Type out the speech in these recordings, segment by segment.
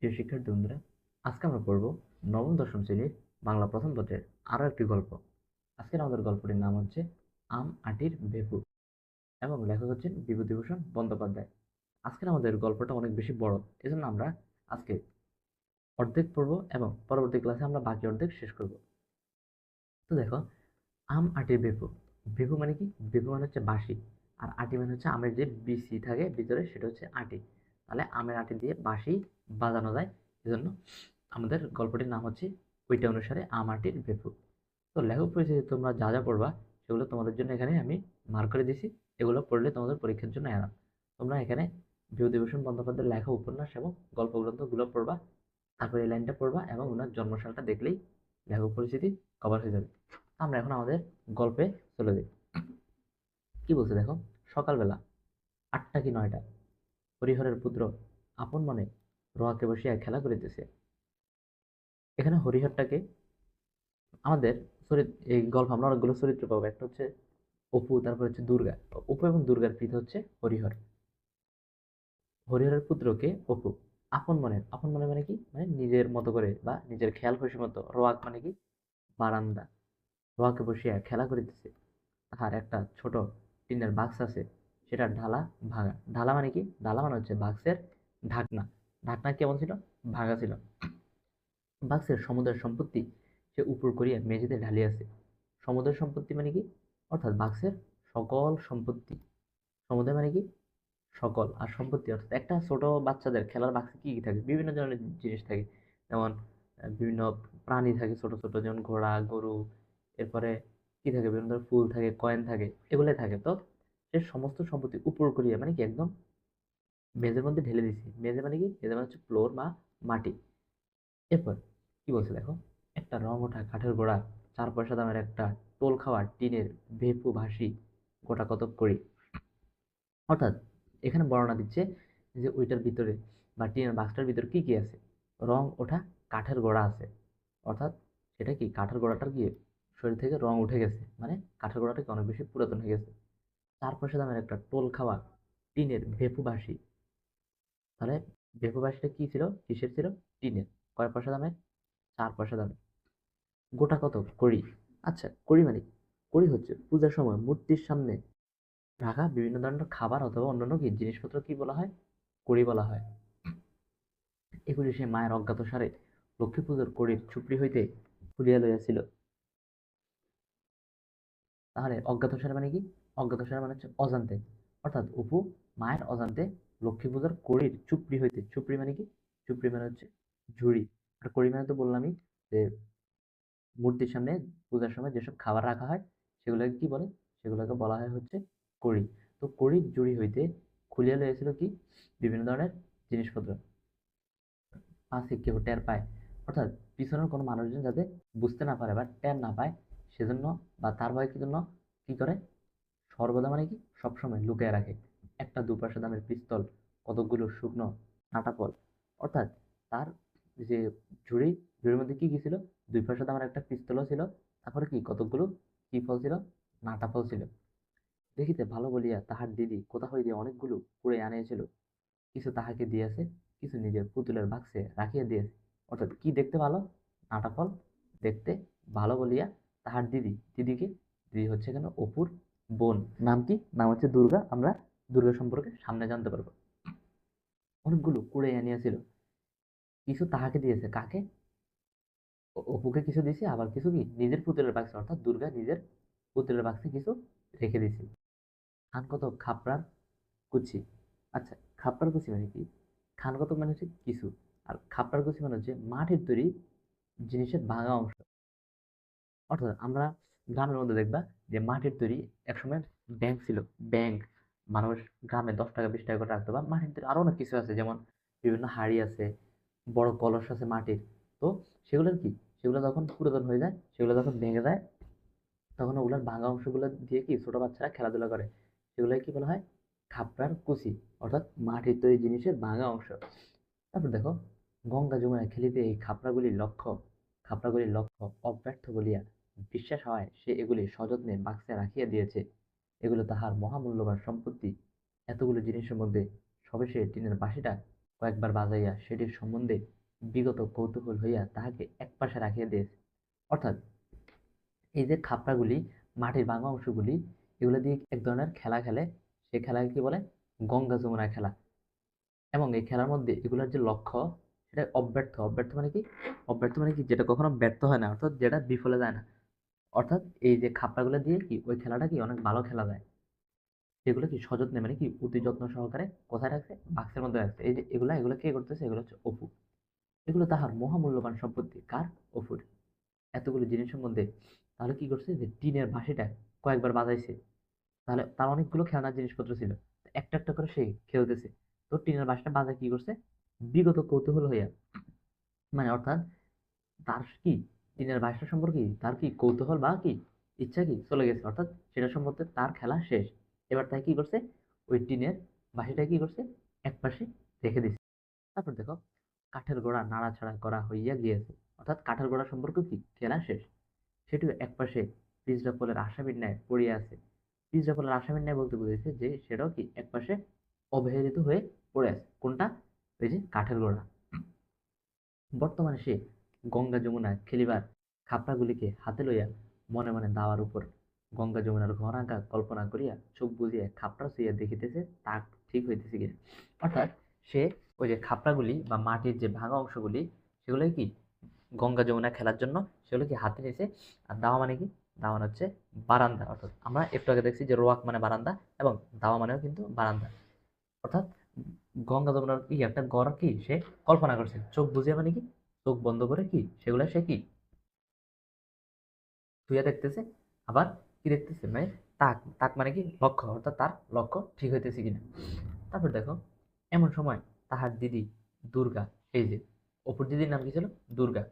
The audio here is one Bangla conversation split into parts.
প্রিয় শিক্ষার্থী বন্ধুরা, আজকে আমরা পড়ব নবম দশম শ্রেণীর বাংলা প্রথম পত্রের আরো একটি গল্প। আজকের আমাদের গল্পটির নাম হচ্ছে আম আটির বেপু এবং লেখক হচ্ছেন বিভূতিভূষণ বন্দ্যোপাধ্যায়। আজকের আমাদের গল্পটা অনেক বেশি বড়, এজন্য আমরা আজকে অর্ধেক পড়ব এবং পরবর্তী ক্লাসে আমরা বাকি অর্ধেক শেষ করব। তো দেখো, আম আটির বেপু। বেপু মানে কি? বেপু মানে হচ্ছে বাঁশি, আর আটি মানে হচ্ছে আমের যে বিচি থাকে ভিতরে, সেটা হচ্ছে আটি। তাহলে আমের আটি দিয়ে বাঁশি বাজানো যায়, এজন্য আমাদের গল্পটির নাম হচ্ছে ওইটা অনুসারে আম আটির বেপু। তো লেখক পরিচয় তোমরা যা যা পড়বা সেগুলো তোমাদের জন্য এখানে আমি মার্ক করে দিছি। এগুলো পড়লে তোমাদের পরীক্ষার জন্য এনাফ। তোমরা এখানে বিভূতিভূষণ বন্দ্যোপাধ্যায়ের লেখা উপন্যাস এবং গল্প গ্রন্থগুলো পড়বা, তারপর এই লাইনটা পড়বা এবং ওনার জন্মসালটা দেখলেই লেখক পরিচিতি কভার হয়ে যাবে। আমরা এখন আমাদের গল্পে চলে যাই। কি বলছে দেখো, সকালবেলা 8টা কি 9টা, হরিহরের পুত্র আপন মনে রোয়াকে বসিয়া খেলা করিতেছে। এখানে হরিহরটাকে আমাদের এই গল্প আমরা অনেকগুলো চরিত্র পাবো। একটা হচ্ছে অপু, তারপর হচ্ছে দুর্গা। অপু এবং দুর্গার পিতা হচ্ছে হরিহর। হরিহরের পুত্রকে অপু আপন মনের, আপন মনে মানে কি? মানে নিজের মতো করে বা নিজের খেয়াল খুশি মতো। রোয়াক মানে কি? বারান্দা। রোয়াকে বসিয়া খেলা করিতেছে। তাহার একটা ছোট টিনের বাক্স আছে, সেটা ঢালা ভাঙা। ঢালা মানে কি? ঢালা মানে হচ্ছে বাক্সের ঢাকনা। ঢাকনা কেমন ছিল? ভাঙা ছিল। বাক্সের সমুদয় সম্পত্তি সে উপর করিয়া মেঝেতে ঢালিয়াছে। সমুদয় সম্পত্তি মানে কি? অর্থাৎ বাক্সের সকল সম্পত্তি। সমুদয় মানে কি? সকল। আর সম্পত্তি অর্থাৎ একটা ছোট বাচ্চাদের খেলার বাক্সে কি কি থাকে? বিভিন্ন ধরনের জিনিস থাকে। যেমন বিভিন্ন প্রাণী থাকে ছোট ছোট, যেমন ঘোড়া, গরু। এরপরে কি থাকে? বিভিন্ন ধরনের ফুল থাকে, কয়েন থাকে, এগুলাই থাকে। তো সে সমস্ত সম্পত্তি উপর করিয়া মানে কি একদম মেঝের মধ্যে ঢেলে দিছি। মেঝে মানে কি? মেঝে মানে হচ্ছে ফ্লোর বা মাটি। এরপর কি বলছে দেখো, একটা রং ওঠা কাঠের গোড়া, 4 পয়সা দামের একটা টোল খাওয়া টিনের ভেপু ভাসি গোটা কতক করি। অর্থাৎ এখানে বর্ণনা দিচ্ছে যে ওইটার ভিতরে বা টিনের বাক্সটার ভিতরে কি কি আছে। রং ওঠা কাঠের গোড়া আছে, অর্থাৎ সেটা কি? কাঠের গোড়াটার কি শরীর থেকে রং উঠে গেছে, মানে কাঠের গোড়াটা কি অনেক বেশি পুরাতন হয়ে গেছে। 4 পয়সা দামের একটা টোল খাওয়া টিনের ভেপু ভাসি। তাহলে ভেপু ভাসিটা কি ছিল? কিসের ছিল? টিনের। কয় পয়সা দামের? 4 পয়সা দামের। গোটা কত? কড়ি। আচ্ছা, কড়ি মানে কি? কড়ি হচ্ছে পূজার সময় মূর্তির সামনে রাখা বিভিন্ন ধরনের খাবার অথবা অন্যান্য কি জিনিসপত্র কি বলা হয়? কড়ি বলা হয়। এগুলি সে মায়ের অজ্ঞাতসারে লক্ষ্মী পুজোর কড়ির ঝুপড়ি হইতে খুলিয়া লইয়াছিল। তাহলে অজ্ঞাতসারে মানে কি? অজ্ঞাতসারে মানে হচ্ছে অজান্তে। অর্থাৎ অপু মায়ের অজান্তে লক্ষ্মী পূজার কড়ির চুপড়ি হইতে, চুপড়ি মানে কি? চুপড়ি মানে হচ্ছে ঝুড়ি। আর কড়ি মানে তো বললামই যে মূর্তির সামনে পূজার সময় যেসব খাবার রাখা হয় সেগুলোকে কি বলে? সেগুলোকে বলা হয় হচ্ছে কড়ি। তো কড়ির ঝুড়ি হইতে খুলিয়া লইয়াছিল কি? বিভিন্ন ধরনের জিনিসপত্র। পাছে কেহ টের পায়, অর্থাৎ পিছনের কোনো মানুষজন যাতে বুঝতে না পারে বা টের না পায় সেজন্য, বা তার ভয়ে কি জন্য কি করে? সর্বদা মানে কি? সবসময় লুকিয়ে রাখে একটা 2 পয়সা দামের পিস্তল, কতকগুলো শুকনো নাটা ফল। অর্থাৎ তার যে ঝুড়ি, ঝুড়ির মধ্যে কি কি ছিল? 2 পয়সা দামের একটা পিস্তলও ছিল, তারপরে কি কতকগুলো কি ফল ছিল? নাটা ফল ছিল। দেখিতে ভালো বলিয়া তাহার দিদি কোথা হইতে অনেকগুলো কুড়ে আনিয়াছিল। কিছু তাহাকে দিয়েছে, কিছু নিজের পুতুলের বাক্সে রাখিয়া দিয়েছে। অর্থাৎ কি দেখতে ভালো? নাটা ফল দেখতে ভালো বলিয়া তাহার দিদি, দিদিকে, দিদি হচ্ছে এখানে অপুর বোন। নাম কি? নাম হচ্ছে দুর্গা। আমরা দুর্গা সম্পর্কে সামনে জানতে পারবো। অনেকগুলো কুড়ে আনিয়াছিল, কিছু তাহাকে দিয়েছে। কাকে? অপুকে কিছু দিয়েছে, আবার কিছু কি নিজের পুতুলের বাক্সে, অর্থাৎ দুর্গা নিজের পুতুলের বাক্সে কিছু রেখে দিয়েছে। খান কত খাপড়ার কুচি। আচ্ছা, খাপড়ার কুচি মানে কি? খান কত মানে হচ্ছে কিছু, আর খাপড়ার কুচি মানে হচ্ছে মাটির তৈরি জিনিসের ভাঙা অংশ। অর্থাৎ আমরা গ্রামের মধ্যে দেখবা যে মাটির তৈরি একসময় ব্যাংক ছিল। ব্যাংক মানুষ গ্রামে 10 টাকা 20 টাকা করে রাখতো, বা মাটির তৈরি আরো অনেক কিছু আছে, যেমন বিভিন্ন হাড়ি আছে, বড় কলস আছে মাটির। তো সেগুলোর কি, সেগুলো যখন পুরাতন হয়ে যায়, সেগুলো যখন ভেঙে যায়, তখন ওগুলোর ভাঙা অংশগুলো দিয়ে কি ছোট বাচ্চারা খেলাধুলা করে, সেগুলোকে কি বলা হয়? খাপড়ার কুচি, অর্থাৎ মাটির তৈরি জিনিসের ভাঙা অংশ। তারপর দেখো, গঙ্গা যমুনায় খেলিতে এই খাপড়াগুলির লক্ষ্য অব্যর্থ বলিয়া বিশ্বাস হওয়ায় সে এগুলি সযত্নে বাক্সে রাখিয়া দিয়েছে। এগুলো তাহার মহামূল্যবান সম্পত্তি। এতগুলো জিনিসের মধ্যে সবে সে টিনের বাঁশিটা কয়েকবার বাজাইয়া সেটির সম্বন্ধে বিগত কৌতূহল হইয়া তাহাকে একপাশে রাখিয়া দিয়েছে। অর্থাৎ এই যে খাপড়াগুলি, মাটির ভাঙা অংশগুলি, এগুলো দিয়ে এক ধরনের খেলা খেলে। সেই খেলাকে কি বলে? গঙ্গা যমুনা খেলা। এবং এই খেলার মধ্যে এগুলোর যে লক্ষ্য, সেটা অব্যর্থ। অব্যর্থ মানে কি? অব্যর্থ মানে কি? যেটা কখনো ব্যর্থ হয় না, অর্থাৎ যেটা বিফলে যায় না। অর্থাৎ এই যে খাপড়াগুলো দিয়ে কি ওই খেলাটা কি অনেক ভালো খেলা যায়। সেগুলো কি সযত্নে মানে কি অতি যত্ন সহকারে কোথায় রাখছে? বাক্সের মধ্যে রাখছে। এই যে এগুলো কে করতেছে? এগুলো হচ্ছে অপু। এগুলো তাহার মহামূল্যবান সম্পত্তি। কার? অপুর। এতগুলো জিনিসের মধ্যে তাহলে কি করছে? যে টিনের বাঁশিটা কয়েকবার বাজাইছে। তাহলে তার অনেকগুলো খেলনার জিনিসপত্র ছিল। একটা একটা করে সে খেলতেছে। তো টিনের বাঁশিটা বাজায় কি করছে? বিগত কৌতূহল হইয়া, মানে অর্থাৎ তার কি টিনের বাঁশিটা সম্পর্কে তার কি কৌতূহল বা কি ইচ্ছা কি চলে গেছে, অর্থাৎ সেটা সম্পর্কে তার খেলা শেষ। এবার তাই কি করছে? ওই টিনের বাঁশিটা কি করছে? একপাশে রেখে দিছে। তারপর দেখো, কাঠের গোড়া নাড়াচাড়া করা হইয়া গিয়েছে। অর্থাৎ কাঠের গোড়া সম্পর্কে কি খেলা শেষ। সেটিও একপাশে পিঁজরা ফলের আসামির ন্যায় পড়িয়া আছে। পিঁজরা ফলের আসামির ন্যায় বলতে বুঝেছে যে সেটাও কি একপাশে অবহেলিত হয়ে পড়ে আছে। কোনটা? ওই যে কাঠের গোড়া। বর্তমানে সে গঙ্গা যমুনায় খেলিবার খাপড়াগুলিকে হাতে লইয়া মনে মনে দাওয়ার উপর গঙ্গা যমুনার ঘনাঘা কল্পনা করিয়া চোখ বুজিয়া খাপড়া ছুঁইয়া দেখিতেছে তা ঠিক হইতেছে কিনা। অর্থাৎ সে ওই যে খাপড়াগুলি বা মাটির যে ভাঙা অংশগুলি, সেগুলোই কি গঙ্গা যমুনা খেলার জন্য সেগুলো কি হাতে নিয়েছে। আর দাওয়া মানে কি? দাওয়া মানে হচ্ছে বারান্দা। অর্থাৎ আমরা একটু আগে দেখছি যে রোয়াক মানে বারান্দা, এবং দাওয়া মানেও কিন্তু বারান্দা। অর্থাৎ গঙ্গা যমুনার কি একটা গড় কি সে কল্পনা করছে। চোখ বুঝিয়ে মানে কি? চোখ বন্ধ করে কি সেগুলো সে কি ধুইয়া দেখতেছে। আবার কি দেখতেছে? মানে তাক তাক মানে কি? লক্ষ্য। অর্থাৎ তার লক্ষ্য ঠিক হইতেছে কিনা। তারপর দেখো, এমন সময় তাহার দিদি দুর্গা, এই যে অপুর দিদির নাম কি ছিল? দুর্গা,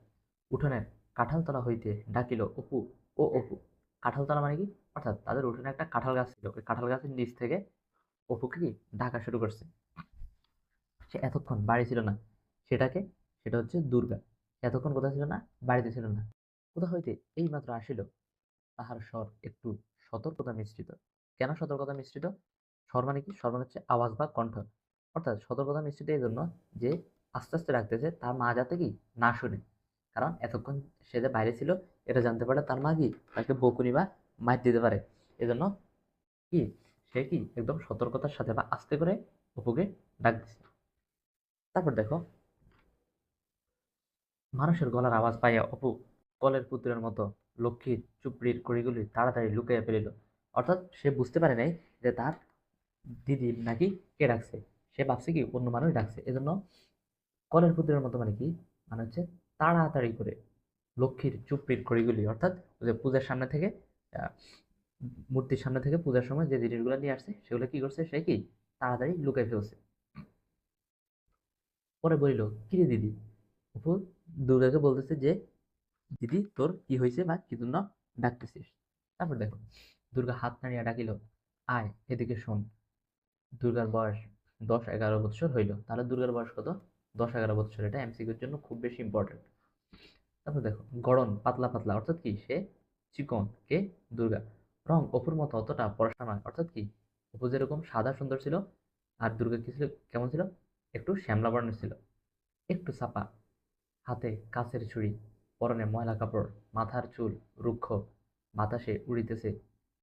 উঠোনের কাঁঠালতলা হইতে ডাকিল, অপু, ও অপু। কাঁঠালতলা মানে কি? অর্থাৎ তাদের উঠোনে একটা কাঁঠাল গাছ ছিল। ওই কাঁঠাল গাছের নিচ থেকে অপুকে কি ডাকা শুরু করছে। সে এতক্ষণ বাড়ি ছিল না। সেটাকে সেটা হচ্ছে দুর্গা। এতক্ষণ কোথায় ছিল না? বাড়িতে ছিল না। কোথা হইতে এই মাত্র আসিল। তাহার স্বর একটু সতর্কতা মিশ্রিত। কেন সতর্কতা মিশ্রিত? স্বর মানে কি? স্বর মানে হচ্ছে আওয়াজ বা কণ্ঠ। অর্থাৎ সতর্কতা মিশ্রিত এই জন্য যে আস্তে আস্তে রাখতেছে, তার মা যাতে কি না শুনে। কারণ এতক্ষণ সে যে বাইরে ছিল, এটা জানতে পারলে তার মা কি তাকে বকুনি বা মাইর দিতে পারে। এজন্য কি সে কি একদম সতর্কতার সাথে বা আস্তে করে অপুকে ডাক দিছে। তারপর দেখো, মানুষের গলার আওয়াজ পাইয়া অপু কলের পুতুলের মতো লক্ষ্মীর চুপড়ির কড়িগুলি তাড়াতাড়ি লুকাইয়া ফেলিল। অর্থাৎ সে বুঝতে পারে নাই যে তার দিদি নাকি কে ডাকছে। সে ভাবছে কি অন্য মানুষ ডাকছে। এজন্য কলের পুতুলের মতো মানে কি? মানে হচ্ছে তাড়াতাড়ি করে লক্ষ্মীর চুপড়ির কড়িগুলি, অর্থাৎ ওই যে পূজার সামনে থেকে আহ, মূর্তির সামনে থেকে পূজার সময় যে জিনিসগুলো নিয়ে আসছে, সেগুলো কি করছে? সে কি তাড়াতাড়ি লুকাই ফেলছে। পরে বলিল, কিরে দিদি? অপু দুর্গাকে বলতেছে যে দিদি তোর কি হয়েছে বা কি জন্য ডাকতেছিস। তারপর দেখো, দুর্গা হাত নাড়িয়া ডাকিল, আয় এদিকে শোন। দুর্গার বয়স 10-11 বছর হইল। তাহলে দুর্গার বয়স কত? 10-11 বছর। এটা এমসিকিউর জন্য খুব বেশি ইম্পর্টেন্ট। তারপর দেখো, গড়ন পাতলা পাতলা, অর্থাৎ কি সে চিকন। কে? দুর্গা। রং অপুর মতো অতটা ফর্সা নয়। অর্থাৎ কি অপু যেরকম সাদা সুন্দর ছিল, আর দুর্গা কি ছিল? কেমন ছিল? একটু শ্যামলা বর্ণের ছিল, একটু চাপা। হাতে কাচের ছুরি, পরনে ময়লা কাপড়, মাথার চুল রুক্ষ, বাতাসে উড়িতেছে।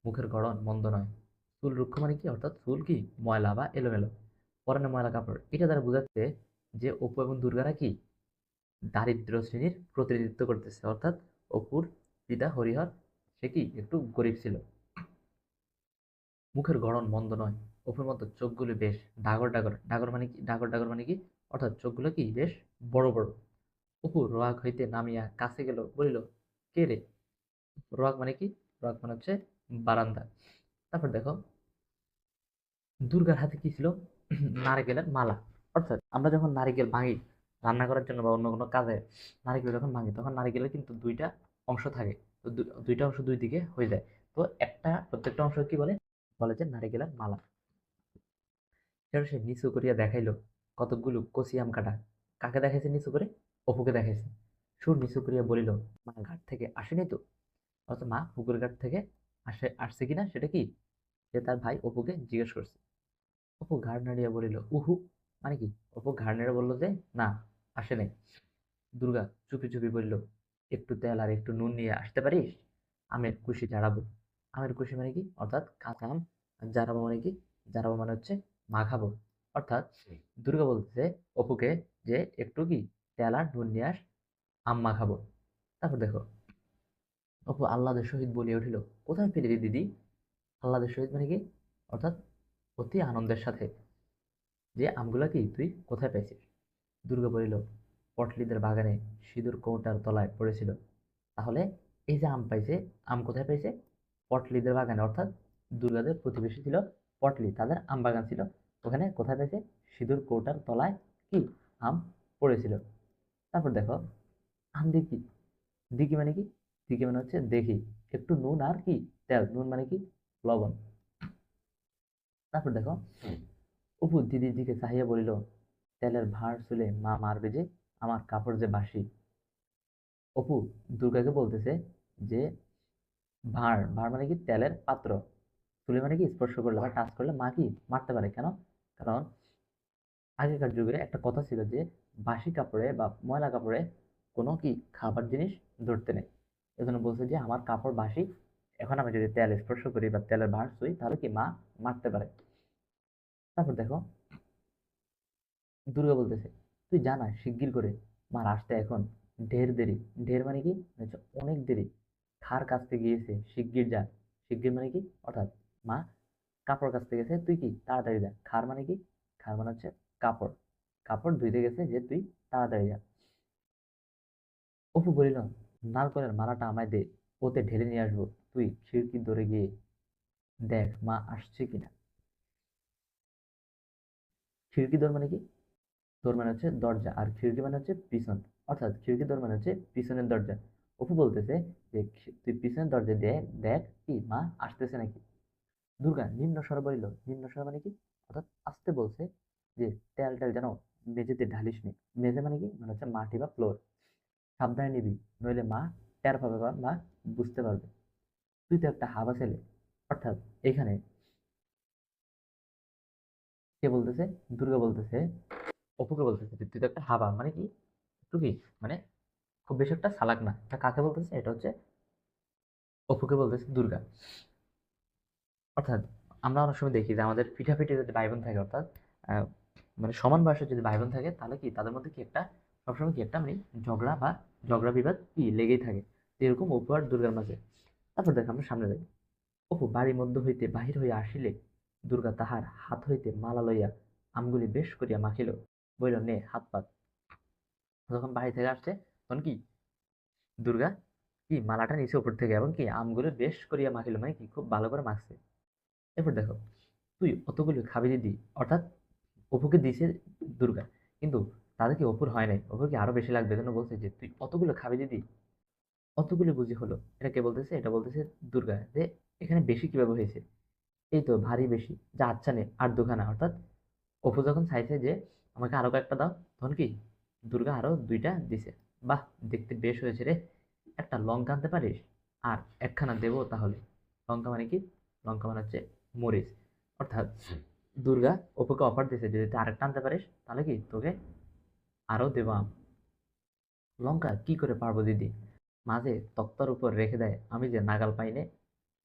মুখের গড়ন মন্দ নয়। চুল রুক্ষ মানে কি? অর্থাৎ চুল কি ময়লা বা এলোমেলো। পরনে ময়লা কাপড়, এটা দ্বারা বোঝাচ্ছে যে অপু এবং দুর্গারা কি দারিদ্র শ্রেণীর প্রতিনিধিত্ব করতেছে। অর্থাৎ অপুর পিতা হরিহর সে কি একটু গরিব ছিল। মুখের গড়ন মন্দ নয়। অপুর মতো চোখগুলো বেশ ডাগর ডাগর। ডাগর মানে কি? ডাগর ডাগর মানে কি? অর্থাৎ চোখগুলো কি বেশ বড় বড়। অপু রোয়াক হইতে নামিয়া কাছে গেল, বলিল, কে রে? রোয়াক মানে কি? রোয়াক মানে হচ্ছে বারান্দা। তারপর দেখো, দুর্গার হাতে কি ছিল? নারকেলের মালা। অর্থাৎ আমরা যখন নারিকেল ভাঙি রান্না করার জন্য বা অন্য কোনো কাজে, নারিকেল যখন ভাঙি তখন নারিকেলের কিন্তু দুইটা অংশ থাকে। তো দুইটা অংশ দুই দিকে হয়ে যায়। তো প্রত্যেকটা অংশ কি বলে? বলে যে নারিকেলের মালা। সেটা সে নিচু করিয়া দেখাইলো কতকগুলো কচি আম কাটা। কাকে দেখাইছে নিচু করে? অপুকে দেখাইছে। সুর নিচু করিয়া বলিল, মা ঘাট থেকে আসেনি তো? অর্থাৎ মা পুকুর ঘাট থেকে আসছে কিনা সেটা কি সে তার ভাই অপুকে জিজ্ঞেস করছে। অপু ঘাড় নাড়িয়া বলিল, উহু, মানে কি? অপু ঘাড় নেড়ে বলল যে না, আসে নাই। দুর্গা চুপি চুপি বলল, একটু তেল আর একটু নুন নিয়ে আসতে পারিস? আমের কুশি ঝাড়াবো। আমের কুশি মানে কি? অর্থাৎ কাঁচা আম। আর ঝাড়াবো মানে কি? ঝাড়াবো মানে হচ্ছে মাখাবো। অর্থাৎ দুর্গা বলতেছে অপুকে যে একটু কি তেল আর নুন নিয়ে আস, আম মাখাবো। তারপর দেখো অপু আহ্লাদের সহিত বলিয়া উঠিল, কোথায় পেলি রে দিদি? আহ্লাদের সহিত মানে কি? অর্থাৎ অতি আনন্দের সাথে, যে আমগুলা কি তুই কোথায় পেয়েছিস? দুর্গা বলিল, পটলিদের বাগানে সিঁদুর কৌটার তলায় পড়েছিল। তাহলে এই যে আম পাইছে, আম কোথায় পাইছে? পটলিদের বাগানে। অর্থাৎ দুর্গাদের প্রতিবেশী ছিল পটলি, তাদের আম বাগান ছিল। ওখানে কোথায় পাইছে? সিঁদুর কৌটার তলায় কি আম পড়েছিল। তারপর দেখো আম দেখি, দিকি মানে কি? দিকি মানে হচ্ছে দেখি, একটু নুন আর কি তেল, নুন মানে কি? লবণ। তারপর দেখো অপু দিদির দিকে চাহিয়া বলিল, তেলের ভাঁড় চুলে মা মারবে যে, আমার কাপড় যে বাসি। অপু দুর্গাকে বলতেছে যে ভাঁড়, ভাঁড় মানে কি? তেলের পাত্র। চুলে মানে কি? স্পর্শ করলে বা টাচ করলে মা কি মারতে পারে। কেন? কারণ আগেকার যুগে একটা কথা ছিল যে বাসি কাপড়ে বা ময়লা কাপড়ে কোনো কি খাবার জিনিস ধরতে নেই। এজন্য বলছে যে আমার কাপড় বাসি, এখন আমি যদি তেল স্পর্শ করি বা তেলের ভাঁড় ছুঁই তাহলে কি মা মারতে পারে। তারপর দেখো দুর্গা বলতেছে, তুই জানা শিগগির করে, মার আসতে এখন ঢের দেরি। ঢের মানে কি? হচ্ছে অনেক দেরি। খার কাচতে গিয়েছে, শিগগির যা। শিগগির মানে কি? অর্থাৎ মা কাপড় কাচতে গেছে, তুই কি তাড়াতাড়ি যা। খার মানে কি? খার মানে হচ্ছে কাপড়, কাপড় ধুইতে গেছে, যে তুই তাড়াতাড়ি যা। অপু বলিল, নারকলের মালাটা আমায় দে, ওতে ঢেলে নিয়ে আসবো। তুই খিড়কি ধরে গিয়ে দেখ মা আসছে কিনা। খিড়কি দর মানে কি? দোর মানে হচ্ছে দরজা, আর খিড়কি মানে হচ্ছে পিছন। অর্থাৎ খিড়কি দোর মানে হচ্ছে পিছনের দরজা। অপু বলতেছে যে তুই পিছনের দরজা দিয়ে দেখ কি মা আসতেছে নাকি। দুর্গা নিম্ন স্বরে বলিল, নিম্ন স্বরে মানে কি? অর্থাৎ আস্তে বলছে যে তেল টেল যেন মেঝেতে ঢালিস নি। মেঝে মানে কি? মানে হচ্ছে মাটি বা ফ্লোর। সাবধানে নিবি, নইলে মা টের পাবে বা মা বুঝতে পারবে। তুই তো একটা হাবা ছেলে। অর্থাৎ এখানে কে বলতেছে? দুর্গা বলতেছে অপুকে বলতেছে যে তুই তো একটা হাবা, মানে কি? একটু কি মানে খুব বেশি একটা চালাক না। এটা কাকে বলতেছে? এটা হচ্ছে অপুকে বলতেছে দুর্গা। অর্থাৎ আমরা অনেক সময় দেখি যে আমাদের পিঠাপিঠি যদি ভাই বোন থাকে, অর্থাৎ আহ, মানে সমান বয়সের যদি ভাই বোন থাকে, তাহলে কি তাদের মধ্যে কি একটা সবসময় কি একটা মানে ঝগড়া বা ঝগড়া বিবাদ কি লেগেই থাকে। তো এরকম অপু আর দুর্গার মাঝে। তারপর দেখ আমরা সামনে যাই। অপু বাড়ির মধ্য হইতে বাহির হইয়া আসিলে দুর্গা তাহার হাত হইতে মালা লইয়া আমগুলি বেশ করিয়া মাখিল। বলিল, নে হাত পাত। যখন বাড়ি থেকে আসছে তখন কি দুর্গা কি মালাটা নিচে উপর থেকে এবং কি আমগুলো বেশ করিয়া মাখিল, মানে কি খুব ভালো করে মাখছে। এরপর দেখো, তুই অতগুলো খাবি দিদি। অর্থাৎ অপুকে দিছে দুর্গা, কিন্তু তাদের কি অপুর হয় নাই, অপুর কি আরো বেশি লাগবে, এজন্য বলছে যে তুই অতগুলো খাবি দিদি। অতগুলো বুঝি হলো, এটা কে বলতেছে? এটা বলতেছে দুর্গা। যে এখানে বেশি কিভাবে হয়েছে? এই তো ভারী বেশি, যা আচ্ছা নে আর দুখানা। অর্থাৎ অপু যখন চাইছে যে আমাকে আরো কয়েকটা দাও, তখন কি দুর্গা আরো দুইটা দিছে। বাহ, দেখতে বেশ হয়েছে রে। একটা লঙ্কা আনতে পারিস? আর একখানা দেবো তাহলে। লঙ্কা মানে কি? লঙ্কা মানে হচ্ছে মরিচ। অর্থাৎ দুর্গা অপুকে অফার দিছে, যদি তুই আরেকটা আনতে পারিস তাহলে কি তোকে আরো দেবো আম। লঙ্কা কি করে পারবো দিদি? মাঝে তক্তার উপর রেখে দেয়, আমি যে নাগাল পাইনে।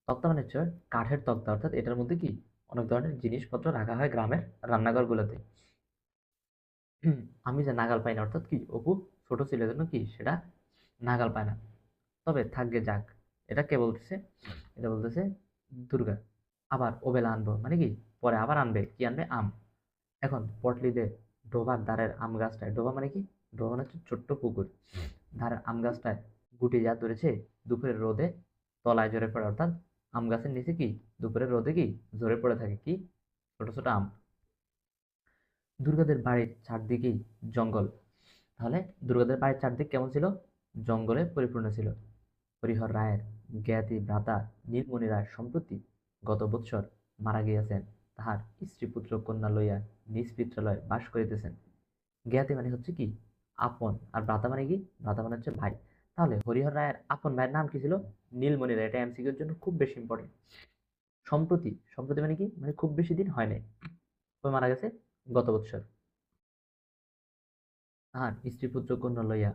তক্তা মানে হচ্ছে কাঠের তক্তা। অর্থাৎ এটার মধ্যে কি অনেক ধরনের জিনিসপত্র রাখা হয় গ্রামের রান্নাঘরগুলোতে। হুম, আমি যে নাগাল পাই না, অর্থাৎ কি অপু ছোট ছিল জন্য কি সেটা নাগাল পায় না। তবে থাকবে যাক। এটা কে বলতেছে? এটা বলতেছে দুর্গা। আবার ওবেলা আনবো মানে কি পরে আবার আনবে, কি আনবে? আম। এখন পটলিতে ডোবার ধারের আম গাছটায়, ডোবা মানে কি? ডোবা মানে হচ্ছে ছোট্ট পুকুর। ধারের আম গাছটায় গুটি যা ধরেছে দুপুরের রোদে তলায় ঝরে পড়ে। অর্থাৎ আম গাছের নিচে কি দুপুরের রোদে কি ঝরে পড়ে থাকে কি ছোট ছোট আম। দুর্গাদের বাড়ির চারদিকেই জঙ্গল। তাহলে দুর্গাদের বাড়ির চারদিক কেমন ছিল? জঙ্গলে পরিপূর্ণ ছিল। হরিহর রায়ের জ্ঞাতি ভ্রাতা নীলমণি রায় সম্প্রতি গত বৎসর মারা গিয়াছেন। তাহার স্ত্রী পুত্র কন্যা লইয়া নিজ পিত্রালয়ে বাস করিতেছেন। জ্ঞাতি মানে হচ্ছে কি আপন, আর ভ্রাতা মানে কি? ভ্রাতা মানে হচ্ছে ভাই। তাহলে হরিহর রায়ের আপন ভাইয়ের নাম কি ছিল? নীলমণি রায়। এটা এমসিকিউর জন্য খুব বেশি ইম্পর্টেন্ট। সম্প্রতি, সম্প্রতি মানে কি? মানে খুব বেশি দিন হয় নাই। কবে মারা গেছে? গত বৎসর। তাহার স্ত্রী পুত্র কন্যা লইয়া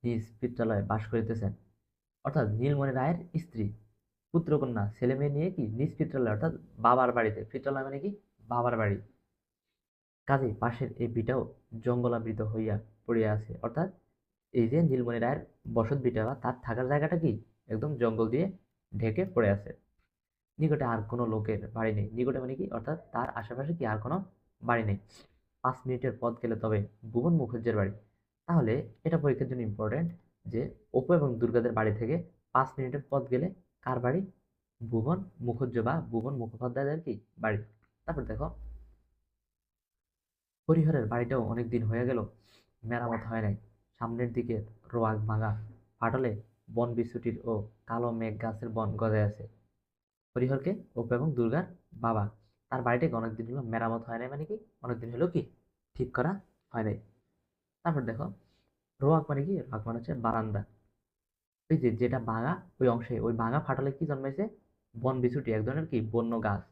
নিজ পিত্রালয়ে বাস করিতেছেন। অর্থাৎ নীলমণি রায়ের স্ত্রী পুত্র কন্যা ছেলে মেয়ে নিয়ে কি নিজ পিত্রালয় অর্থাৎ বাবার বাড়িতে, পিত্রালয় মানে কি বাবার বাড়ি, কাজেই পাশের এই ভিটাও জঙ্গলাবৃত হইয়া পড়িয়া আছে। অর্থাৎ এই যে নীলমণি রায়ের বসত ভিটা বা তার থাকার জায়গাটা কি একদম জঙ্গল দিয়ে ঢেকে পড়ে আছে। নিকটে আর কোনো লোকের বাড়ি নেই। নিকটে মানে কি অর্থাৎ তার আশেপাশে কি আর কোনো বাড়ি নেই। 5 মিনিটের পথ গেলে তবে ভুবন মুখুজ্জের বাড়ি। তাহলে এটা পরীক্ষার জন্য ইম্পর্টেন্ট যে অপু এবং দুর্গাদের বাড়ি থেকে 5 মিনিটের পথ গেলে কার বাড়ি? ভুবন মুখুজ্জ বা ভুবন মুখোপাধ্যায়দের কি বাড়ি। তারপর দেখো হরিহরের বাড়িটাও অনেকদিন হয়ে গেল মেরামত হয় নাই। সামনের দিকে রোয়াক ভাঙা ফাটলে বন বিছুটির ও কালো মেঘ গাছের বন গজায় আছে। হরিহরকে অপু এবং দুর্গার বাবা, তার বাড়িটাকে অনেকদিন হলো মেরামত হয় নাই মানে কি অনেকদিন হলো কি ঠিক করা হয় নাই। তারপর দেখো রোয়াক মানে কি, রোয়াক মানে হচ্ছে বারান্দা। ওই যে যেটা ভাঙা ওই অংশে ওই ভাঙা ফাটলে কি জন্মাইছে? বন বিছুটি, এক ধরনের কি বন্য গাছ,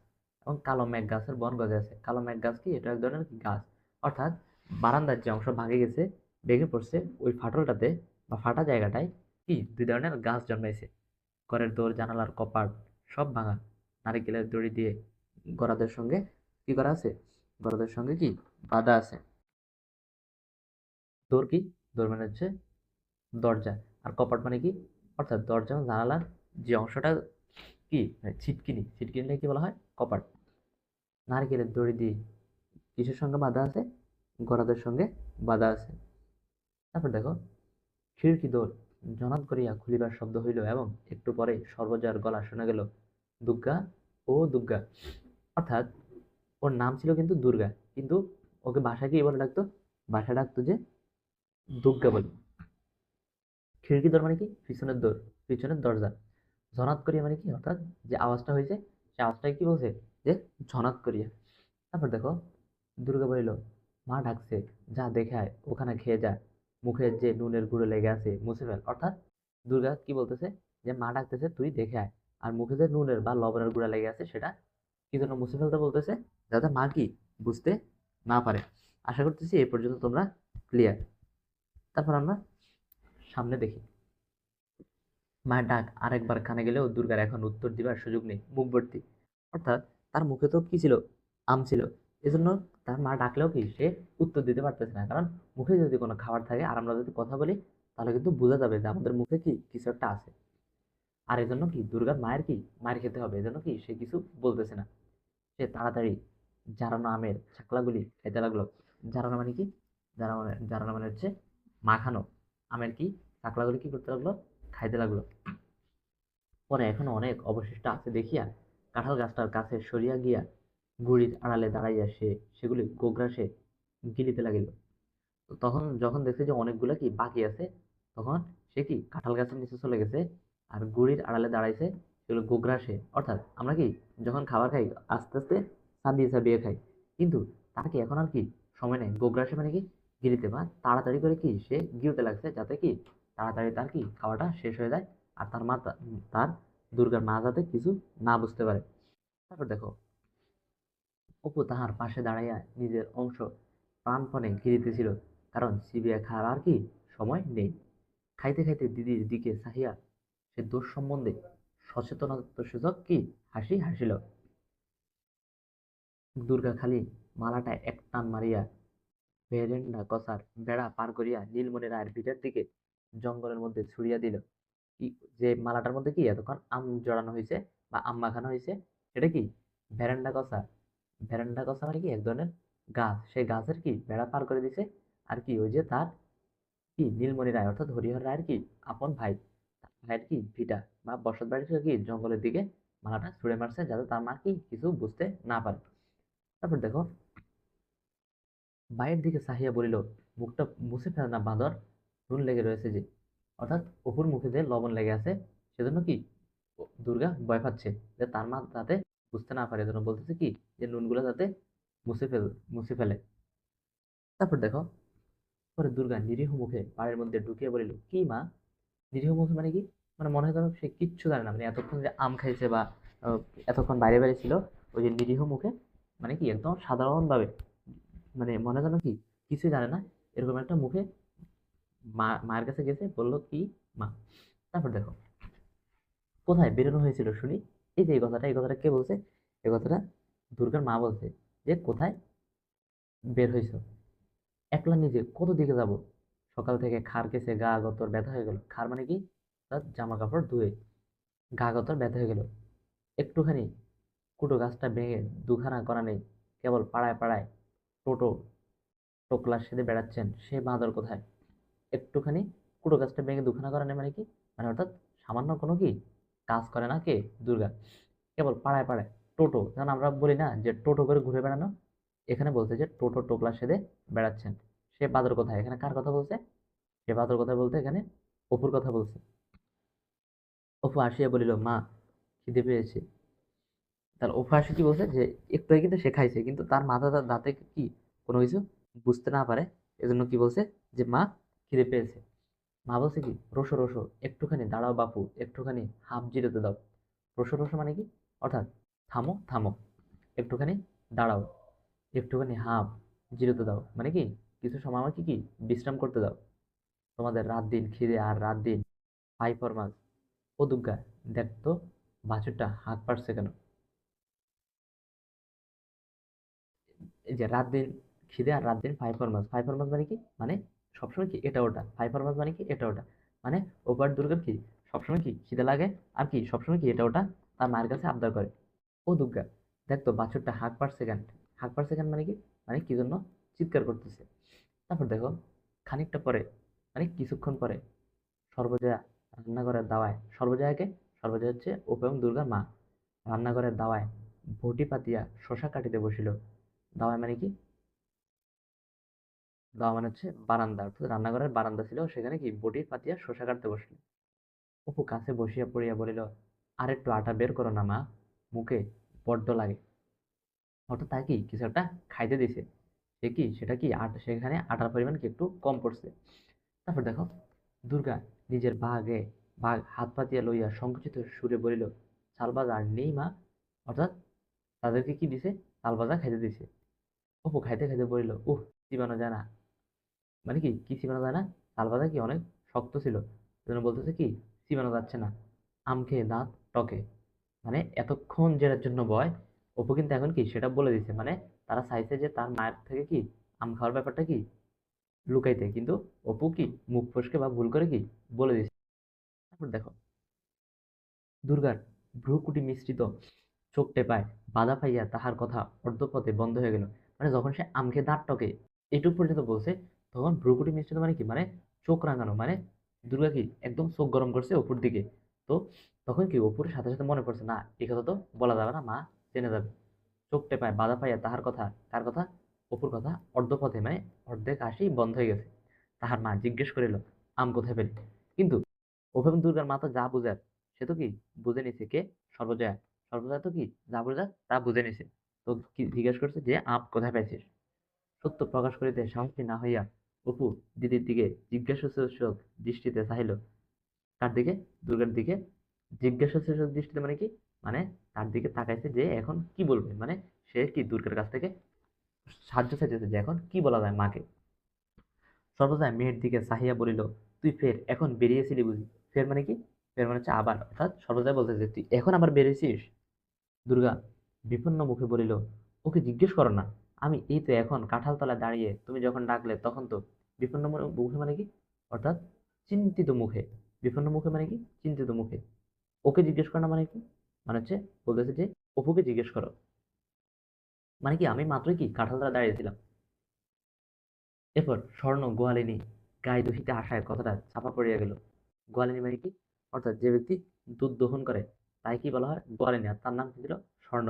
এবং কালো মেঘ গাছের বন গজে আছে। কালো মেঘ গাছ কি এটা এক ধরনের কি গাছ। অর্থাৎ বারান্দার যে অংশ ভাঙে গেছে, ভেঙে পড়ছে, ওই ফাটলটাতে বা ফাটা জায়গাটায় কি 2 ধরনের গাছ জন্মাইছে। ঘরের দৌড় জানালার কপাট সব ভাঙা। নারিকেলের দড়ি দিয়ে গরাদের সঙ্গে কি করা আছে? গরাদের সঙ্গে কি বাঁধা আছে। দৌড় কি? দৌড় মানে হচ্ছে দরজা, আর কপাট মানে কি অর্থাৎ দরজা এবং জানালার যে অংশটা কি মানে ছিটকিনি, ছিটকিনিটাকে কি বলা হয়? কপাট। নারকেলের দড়ি দিয়ে কিসের সঙ্গে বাঁধা আছে? গরাদের সঙ্গে বাঁধা আছে। তারপর দেখো খিড়কি দৌড় জনাত করিয়া খুলিবার শব্দ হইল এবং একটু পরে সর্বজয়ার গলা শোনা গেল, দুর্গা ও দুর্গা। অর্থাৎ ওর নাম ছিল কিন্তু দুর্গা, কিন্তু ওকে বাসায় কি বলে ডাকতো? বাসায় ডাকতো যে দুর্গা বলে। খিড়কি দৌড় মানে কি পিছনের দৌড়, পিছনের দরজা। ঝনাত করিয়া মানে কি অর্থাৎ যে আওয়াজটা হয়েছে সে আওয়াজটাকে কি বলছে? যে ঝনাত করিয়া। তারপর দেখো দুর্গা বলিল, মা ডাকছে, যা দেখে আয়, ওখানে খেয়ে যা, মুখের যে নুনের গুঁড়ো লেগে আছে মুছে ফেল। অর্থাৎ দুর্গা কি বলতেছে? যে মা ডাকতেছে তুই দেখে আয়, আর মুখে যে নুনের বা লবণের গুঁড়া লেগে আছে সেটা কি জন্য মুছে ফেলতে বলতেছে? যাতে মা কি বুঝতে না পারে। আশা করতেছি এই পর্যন্ত তোমরা ক্লিয়ার। তারপর আমরা সামনে দেখি। মায়ের ডাক আরেকবার কানে গেলেও দুর্গার এখন উত্তর দিবার সুযোগ নেই, মুখ ভর্তি। অর্থাৎ তার মুখে তো কি ছিল? আম ছিল। এজন্য তার মা ডাকলেও কি সে উত্তর দিতে পারতেছে না, কারণ মুখে যদি কোনো খাবার থাকে আর আমরা যদি কথা বলি তাহলে কিন্তু বোঝা যাবে যে আমাদের মুখে কি কিছু একটা আছে। আর এজন্য কি দুর্গার মায়ের কি মায়ের খেতে হবে, এজন্য কি সে কিছু বলতেছে না। সে তাড়াতাড়ি জারানো আমের ছাকলাগুলি খাইতে লাগলো। জারানো মানে কি? জারানো মানে হচ্ছে মাখানো আমের কি ছাকলাগুলি কি করতে লাগলো? খাইতে লাগলো। পরে এখনো অনেক অবশিষ্ট আছে দেখিয়া কাঁঠাল গাছটার কাছে সরিয়া গিয়া গুড়ির আড়ালে দাঁড়াইয়া সে সেগুলি গোগ্রাসে গিলিতে লাগিল। তো তখন যখন দেখছে যে অনেকগুলা কি বাকি আছে, তখন সে কি কাঁঠাল গাছের নিচে চলে গেছে আর গুড়ির আড়ালে দাঁড়াইছে সেগুলো গোগ্রাসে। অর্থাৎ আমরা কি যখন খাবার খাই আস্তে আস্তে চাবিয়ে চাবিয়ে খাই, কিন্তু তার কি এখন আর কি সময় নেই। গোগ্রাসে মানে কি গিলিতে, বা তাড়াতাড়ি করে কি সে গিলতে লাগছে যাতে কি তাড়াতাড়ি তার কি খাওয়াটা শেষ হয়ে যায়, আর তার মা তার দুর্গার মা যাতে কিছু না বুঝতে পারে। তারপর দেখো অপু তাহার পাশে দাঁড়াইয়া নিজের অংশ প্রাণপণে গিলিতেছিল, কারণ চিবিয়া খাওয়ার আর কি সময় নেই। খাইতে খাইতে দিদির দিকে চাহিয়া সে দোষ সম্বন্ধে সচেতনতাসূচক কি হাসি হাসিল। দুর্গা খালি মালাটা এক টান মারিয়া ভেরেন্ডা কসার বেড়া পার করিয়া নীলমণি রায়ের ভিটার দিকে জঙ্গলের মধ্যে ছুড়িয়া দিল। কি যে মালাটার মধ্যে কি এতক্ষণ আম জড়ানো হয়েছে বা আম মাখানো হয়েছে, সেটা কি ভেরেন্ডা কসা। ভেরেন্ডা কসা মানে কি এক ধরনের গাছ, সেই গাছের কি বেড়া পার করে দিছে। আর কি ওই যে তার কি নীলমণি রায় অর্থাৎ হরিহর রায়ের কি আপন ভাই, তার ভাইয়ের কি ভিটা বা বসত বাড়ি থেকে কি জঙ্গলের দিকে মালাটা ছুঁড়ে মারছে যাতে তার মা কি কিছু বুঝতে না পারে। তারপর দেখো বাইরের দিকে চাহিয়া বলিল, মুখটা মুছে ফেলে না বাঁদর, নুন লেগে রয়েছে যে। অর্থাৎ অপুর মুখে যে লবণ লেগে আছে সেজন্য কি দুর্গা ভয় পাচ্ছে যে তার মা যাতে বুঝতে না পারে, এজন্য বলতেছে কি যে নুনগুলো যাতে মুছে ফেলে। তারপর দেখো পরে দুর্গা নিরীহ মুখে বাড়ির মধ্যে ঢুকিয়ে বলিল, কি মা? নিরীহ মুখে মানে কি? মানে মনে হয় যেন সে কিচ্ছু জানে না, মানে এতক্ষণ যে আম খাইছে বা আহ, এতক্ষণ বাইরে বাইরে ছিল, ওই যে নিরীহ মুখে মানে কি একদম সাধারণ ভাবে, মানে মনে যেন কি কিছুই জানে না এরকম একটা মুখে মায়ের কাছে গেছে, বললো কি মা। তারপর দেখো কোথায় বেরোনো হয়েছিল শুনি। এই যে এই কথাটা কে বলছে? এই কথাটা দুর্গার মা বলছে, যে কোথায় বের হয়েছো। একলা নিজে কত দিকে যাব, সকাল থেকে খার কেছে গা গতর ব্যথা হয়ে গেল। খার মানে কি? তার জামা কাপড় ধুয়ে গা গতর ব্যথা হয়ে গেল। একটুখানি কুটো গাছটা ভেঙে দুখানা করা নেই, কেবল পাড়ায় পাড়ায় টোটো টোকলা সেদে বেড়াচ্ছেন, সে বাঁদর কোথায়? একটুখানি কুটো গাছটা ভেঙে দুখানা করা নেই মানে কি? মানে অর্থাৎ সামান্য কোনো কি কাজ করে না কে? দুর্গা। কেবল পাড়ায় পাড়ায় টোটো, যেমন আমরা বলি না যে টোটো করে ঘুরে বেড়ানো, এখানে বলছে যে টোটো টোকলা সেদে বেড়াচ্ছেন, সে বাদর কোথায়? এখানে কার কথা বলছে? সে বাদর কথা বলতে এখানে অপুর কথা বলছে। অপু আসিয়া বলিল, মা খিদে পেয়েছে। তাহলে অপু আসি কি বলছে, যে একটু আগে কিন্তু সে খাইছে, কিন্তু তার মাথা তার দাঁতে কি কোনো কিছু বুঝতে না পারে, এজন্য কি বলছে, যে মা খিদে পেয়েছে। মা বলছে কি, রসো রসো একটুখানি দাঁড়াও বাপু, একটুখানি হাফ জিরোতে দাও। রসো রসো মানে কি? অর্থাৎ থামো থামো, একটুখানি দাঁড়াও, একটুখানি হাফ জিরোতে দাও মানে কি কিছু সময় আমাকে কি বিশ্রাম করতে দাও। তোমাদের রাত দিন খিদে আর রাত দিন হাই ফরমাস। ও দুর্গা, দেখ তো বাছুরটা হাঁক পারছে কেন? এই যে রাত দিন খিদে আর রাত দিন ফাইভ ফরমাস, ফাইভ ফরমাস মানে কি? মানে সবসময় কি এটা ওটা, ফাইভ ফরমাস মানে কি এটা ওটা, মানে ওপার দুর্গার কি সবসময় কি খিদে লাগে, আর কি সবসময় কি এটা ওটা তার মায়ের কাছে আবদার করে। ও দুর্গা, দেখ তো বাছুরটা হাঁক পার সেকেন্ড। হাঁক পার সেকেন্ড মানে কি? মানে কি জন্য চিৎকার করতেছে। তারপর দেখো খানিকটা পরে, মানে কিছুক্ষণ পরে, সর্বজয়া রান্নাঘরের দাওয়ায়, সর্বজয়াকে, সর্বজয়া হচ্ছে অপু এবং দুর্গার মা, রান্নাঘরের দাওয়ায় বটি পাতিয়া শশা কাটিতে বসিল। দাওয়ায় মানে কি? দাওয়া মানে হচ্ছে বারান্দা, অর্থাৎ রান্নাঘরের বারান্দা ছিল, সেখানে কি বটি পাতিয়া শশা কাটতে বসিল। অপু কাছে বসিয়া পড়িয়া বলিল, আর একটু আটা বের করো না মা, মুখে বড্ড লাগে। অর্থাৎ তাই কি কিছু একটা খাইতে দিছে, সে কি সেটা কি আটা, সেখানে আটার পরিমাণ কি একটু কম পড়ছে। তারপর দেখো দুর্গা নিজের বাঘ হাত পাতিয়া লইয়া সংকুচিত সুরে বলিল, চালবাজ আর নেই মা। অর্থাৎ তাদেরকে কি দিছে? চালবাজা খাইতে দিছে। অপু খাইতে খাইতে বলিল, চিবানো যায় না। মানে কি কি চিবানো যায় না? চালবাজা কি অনেক শক্ত ছিল, সেজন্য বলতেছে কি চিবানো যাচ্ছে না। আম খেয়ে দাঁত টকে, মানে এতক্ষণ যেটার জন্য বয়, অপু কিন্তু এখন কি সেটা বলে দিছে, মানে তারা চাইছে যে তার মায়ের থেকে কি আম খাওয়ার ব্যাপারটা কি লুকাইতে, কিন্তু অপু কি মুখ ফসকে বা ভুল করে কি বলে দিছে। তারপর দেখো দুর্গার ভ্রুকুটি মিশ্রিত চোখ টেপায় বাধা পাইয়া তাহার কথা অর্ধপথে বন্ধ হয়ে গেল। মানে যখন সে আম খেয়ে দাঁত টকে এটুকু পর্যন্ত বলছে, তখন ভ্রুকুটি মিশ্রিত মানে কি? মানে চোখ রাঙানো, মানে দুর্গা কি একদম চোখ গরম করছে অপুর দিকে। তো তখন কি অপুর সাথে সাথে মনে পড়ছে, না এই কথা তো বলা যাবে না, মা জেনে যাবে। চোখ টেপায় বাধা পাইয়া তাহার কথা, কার কথা? অপুর কথা, অর্ধপথে মানে অর্ধেক আসি বন্ধ হয়ে গেছে। তাহার মা জিজ্ঞেস করিল, আম কোথায় পেলি? কিন্তু অভু এবং দুর্গার মা তো যা বুঝার সে তো কি বুঝে নিছে, কে? সর্বজয়া। সর্বজয়া তো কি যা বুঝার তা বুঝে নিছে। তো কি জিজ্ঞেস করছে, যে আম কোথায় পাইছিস? সত্য প্রকাশ করিতে সাহসী না হইয়া অপু দিদির দিকে জিজ্ঞাসাসূচক দৃষ্টিতে চাহিল। কার দিকে? দুর্গার দিকে। জিজ্ঞাসাসূচক দৃষ্টিতে মানে কি? মানে তার দিকে তাকাইছে, যে এখন কি বলবে, মানে সে কি দুর্গার কাছ থেকে সাহায্য চাইতেছে, যে এখন কি বলা যায় মাকে। সর্বজয়া মেয়ের দিকে চাহিয়া বলিল, তুই ফের এখন বেরিয়েছিলি বুঝি? ফের মানে কি? ফের মানে হচ্ছে আবার, অর্থাৎ সর্বজয়া বলতেছে তুই এখন আবার বেরিয়েছিস। দুর্গা বিপন্ন মুখে বলিল, ওকে জিজ্ঞেস করো না, আমি এই তো এখন কাঁঠাল তলায় দাঁড়িয়ে, তুমি যখন ডাকলে তখন তো। বিপন্ন মুখে মানে কি? অর্থাৎ চিন্তিত মুখে। বিপন্ন মুখে মানে কি? চিন্তিত মুখে। ওকে জিজ্ঞেস করো না মানে কি? মানে হচ্ছে বলতেছে যে অপুকে জিজ্ঞেস করো, মানে কি আমি মাত্রই কি কাঁঠাল তলায় দাঁড়িয়েছিলাম। এরপর স্বর্ণ গোয়ালিনী গায়ে দহিতে আসায় কথাটা চাপা পড়িয়া গেল। গোয়ালিনী মানে কি? অর্থাৎ যে ব্যক্তি দুধ দহন করে তাই কি বলা হয়? গোয়ালিনী। আর তার নাম কি ছিল? স্বর্ণ।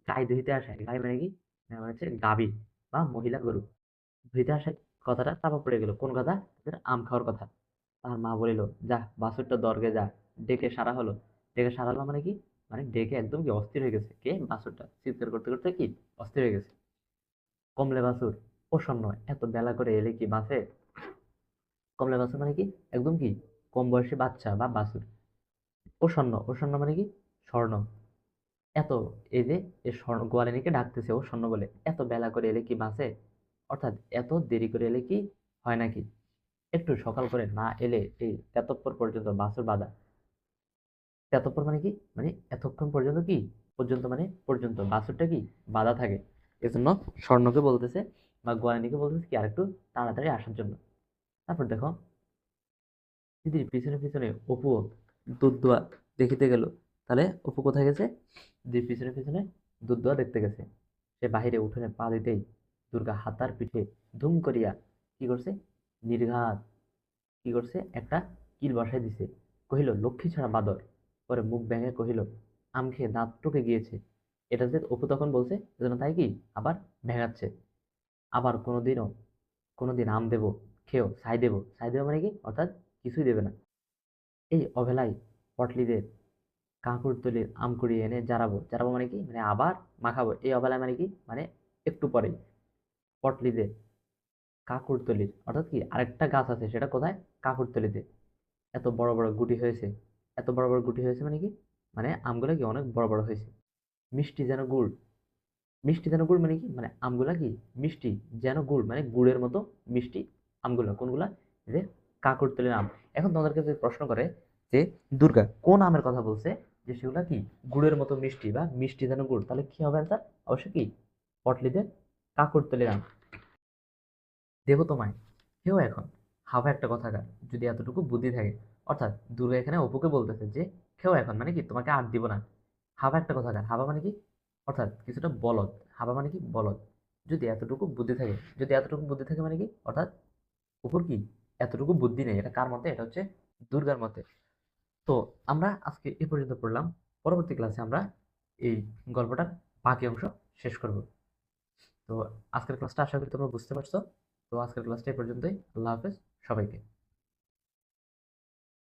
গায়ে দহিতে আসায়, গায়ে মানে কি? মানে হচ্ছে গাভী বা মহিলা গরু। দহিতে আসায় কথাটা চাপা পড়ে গেল। কোন কথা? যে আম খাওয়ার কথা। তার মা বলিল, যা বাছুরটা দরগে যা, ডেকে সারা হলো। ডেকে সারা হলো মানে কি? মানে ডেকে একদম কি অস্থির হয়ে গেছে, কে? বাছুরটা চিৎকার করতে করতে কি অস্থির হয়ে গেছে। কমলে বাছুর, ও স্বর্ণ, এত বেলা করে এলে কি বাসে? কমলা বাছুর মানে কি? একদম কি কম বয়সী বাচ্চা বা বাছুর। ও স্বর্ণ, ও স্বর্ণ মানে কি? স্বর্ণ। এত, এই যে এ স্বর্ণ গোয়ালিনীকে ডাকতেছে ও স্বর্ণ বলে, এত বেলা করে এলে কি বাসে? অর্থাৎ এত দেরি করে এলে কি হয় নাকি? একটু সকাল করে না এলে এই তেতপ্পর পর্যন্ত বাসর বাধা। তেতপ্পর মানে কি, মানে এতক্ষণ পর্যন্ত কি, পর্যন্ত মানে পর্যন্ত বাসরটা কি বাধা থাকে। এজন্য স্বর্ণকে বলতেছে বা গয়ানীকে বলতেছে কি আরেকটু তাড়াতাড়ি আসার জন্য। তারপর দেখো, দিদির পিছনে পিছনে অপু দুধ দোয়া দেখিতে গেল। তাহলে অপু কোথায় গেছে? দিদির পিছনে পিছনে দুধ দোয়া দেখতে গেছে। সে বাহিরে উঠোনে পা দিতেই দুর্গা হাতার পিঠে ধুম করিয়া কি করছে? নির্ঘাত কি করছে? একটা কিল বসাই দিছে। কহিল, লক্ষ্মী ছাড়া বাদর। পরে মুখ ভেঙে কহিল, আম খেয়ে দাঁত টুকে গিয়েছে। এটা যে অপু তখন বলছে, এজন্য তাই কি আবার ভেঙাচ্ছে। আবার কোনোদিন আম দেবো, খেয়েও ছাই দেবো মানে কি, অর্থাৎ কিছুই দেবে না। এই অবেলায় পটলিদের কাঁকুড়তলির আম কুড়িয়ে এনে জারাবো। জারাবো মানে কি, মানে আবার মাখাবো। এই অবেলায় মানে কি, মানে একটু পরেই। পটলিদের কাঁকুড়তলির অর্থাৎ কি আরেকটা গাছ আছে, সেটা কোথায়? কাঁকুড়তলিতে। এত বড় বড় গুটি হয়েছে। এত বড় বড় গুটি হয়েছে মানে কি, মানে আমগুলো কি অনেক বড় বড় হয়েছে। মিষ্টি যেন গুড়। মিষ্টি যেন গুড় মানে কি, মানে আমগুলা কি মিষ্টি যেন গুড়, মানে গুড়ের মতো মিষ্টি। আমগুলা কোনগুলা? এই যে কাকুরতলির আম। এখন তোমাদেরকে যদি প্রশ্ন করে যে দুর্গা কোন আমের কথা বলছে, যে সেগুলা কি গুড়ের মতো মিষ্টি বা মিষ্টি যেন গুড়, তাহলে কি হবে অ্যান্সার? অবশ্যই কি পটলিদের কাকুরতলির আম। দেবো তোমায়, কেউ এখন হাওয়া একটা কথাকার, যদি এতটুকু বুদ্ধি থাকে। অর্থাৎ দুর্গা এখানে অপুকে বলতেছে যে কেউ এখন মানে কি তোমাকে আর দিব না। হাবা একটা কথাকার, হাবা মানে কি, অর্থাৎ কিছুটা বলদ। হাবা মানে কি বলদ। যদি এতটুকু বুদ্ধি থাকে, যদি এতটুকু বুদ্ধি থাকে মানে কি, অর্থাৎ অপুর কি এতটুকু বুদ্ধি নেই। এটা কার মতে? এটা হচ্ছে দুর্গার মতে। তো আমরা আজকে এ পর্যন্ত পড়লাম। পরবর্তী ক্লাসে আমরা এই গল্পটার বাকি অংশ শেষ করব। তো আজকের ক্লাসটা আশা করি তোমরা বুঝতে পারছো। তো আজকের ক্লাসটা এই পর্যন্তই। আল্লাহ হাফেজ সবাইকে।